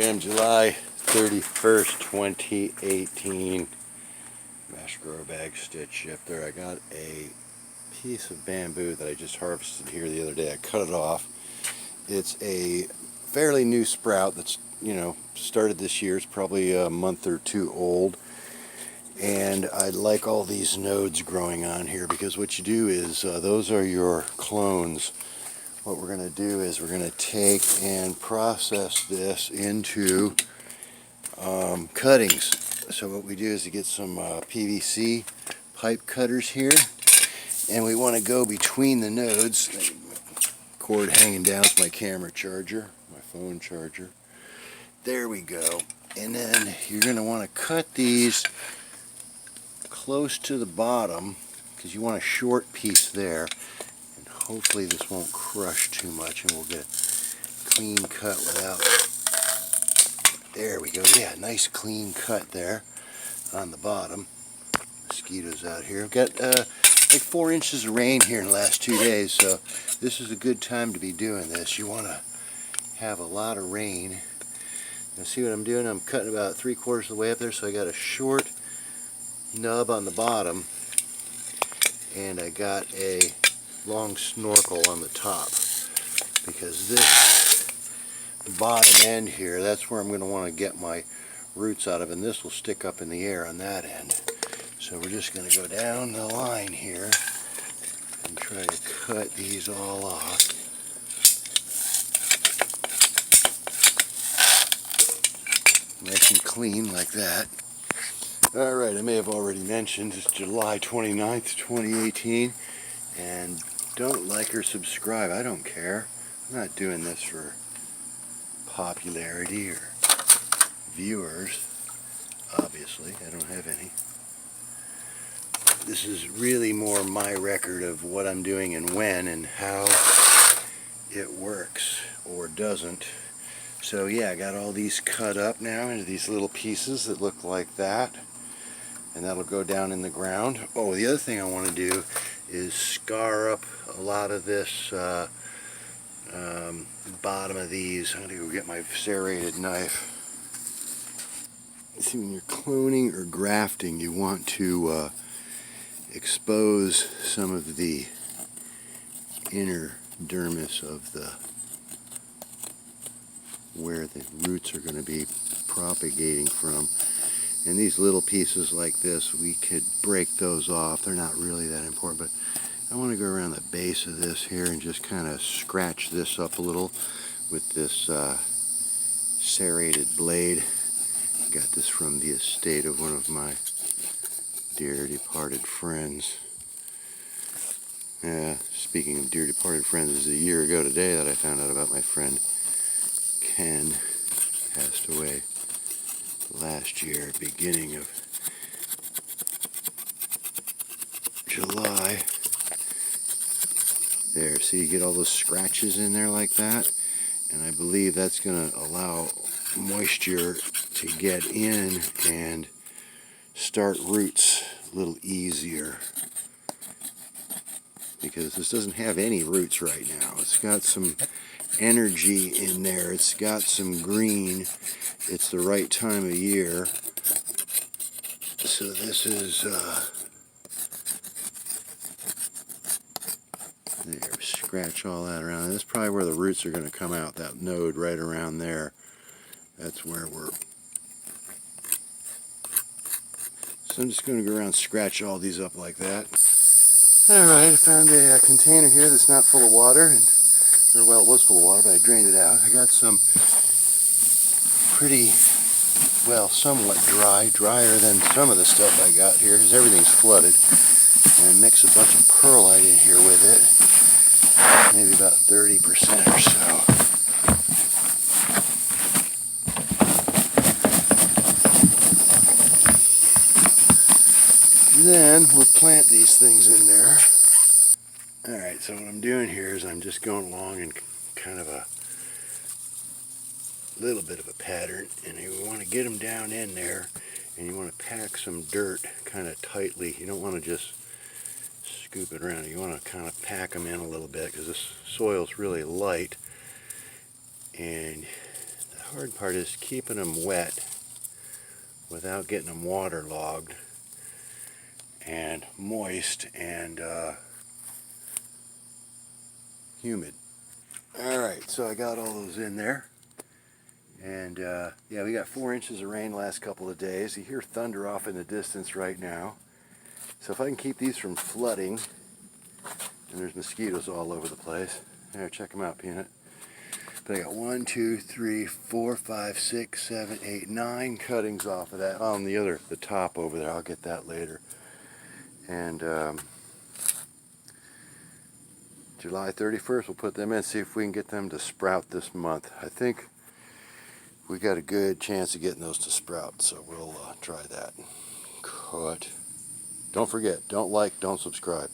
am, July 31st, 2018. Mesh grow bag stitch shifter. I got a piece of bamboo that I just harvested here the other day. I cut it off. It's a fairly new sprout that's, started this year. It's probably a month or two old. And I like all these nodes growing on here because what you do is, those are your clones. What we're going to do is we're going to take and process this into cuttings. So what we do is to get some PVC pipe cutters here, and we want to go between the nodes. Cord hanging down is my camera charger, my phone charger. There we go. And then you're going to want to cut these close to the bottom because you want a short piece there, and hopefully this won't crush too much and we'll get a clean cut without. There we go. Yeah, nice clean cut there on the bottom. Mosquitos out here. I've got like 4 inches of rain here in the last 2 days, so this is a good time to be doing this. You want to have a lot of rain. Now see what I'm doing? I'm cutting about 3/4 of the way up there, so I got a short nub on the bottom and I got a long snorkel on the top, because this bottom end here, that's where I'm going to want to get my roots out of, and this will stick up in the air on that end. So we're just going to go down the line here and try to cut these all off. Nice and clean like that. Alright, I may have already mentioned it's July 29th, 2018, and don't like or subscribe. I don't care. I'm not doing this for popularity or viewers. Obviously, I don't have any. This is really more my record of what I'm doing and when and how it works or doesn't. So yeah, I got all these cut up now into these little pieces that look like that, and that'll go down in the ground. Oh, the other thing I want to do is scar up a lot of this bottom of these. I'm going to go get my serrated knife. See, when you're cloning or grafting, you want to expose some of the inner dermis of the where the roots are going to be propagating from. And these little pieces like this, we could break those off. They're not really that important, but I want to go around the base of this here and just kind of scratch this up a little with this serrated blade. I got this from the estate of one of my dear departed friends. Speaking of dear departed friends, it was a year ago today that I found out about my friend Ken. Passed away last year, beginning of July. There, see, you get all those scratches in there like that, and I believe that's going to allow moisture to get in and start roots a little easier, because this doesn't have any roots right now. It's got some energy in there, it's got some green, it's the right time of year. So this is there, scratch all that around. That's probably where the roots are going to come out, that node right around there. That's where we're. So I'm just going to go around and scratch all these up like that. Alright, I found a container here that's not full of water, or well, it was full of water, but I drained it out. I got some pretty, well, somewhat drier than some of the stuff I got here, because everything's flooded. And mix a bunch of perlite in here with it, maybe about 30% or so. Then we'll plant these things in there. Alright, so what I'm doing here is I'm just going along in kind of a little bit of a pattern, and you want to get them down in there, and you want to pack some dirt kind of tightly. You don't want to just scoop it around. You want to kind of pack them in a little bit, because this soil's really light, and the hard part is keeping them wet without getting them waterlogged and moist and humid. Alright, so I got all those in there. And yeah, we got 4 inches of rain the last couple of days. You hear thunder off in the distance right now. So if I can keep these from flooding, and there's mosquitoes all over the place. There, check them out, Peanut. But I got 1, 2, 3, 4, 5, 6, 7, 8, 9 cuttings off of that. On the top over there, I'll get that later. And July 31st, we'll put them in, see if we can get them to sprout this month. I think we got a good chance of getting those to sprout, so we'll try that. Cut. Don't forget, don't like, don't subscribe.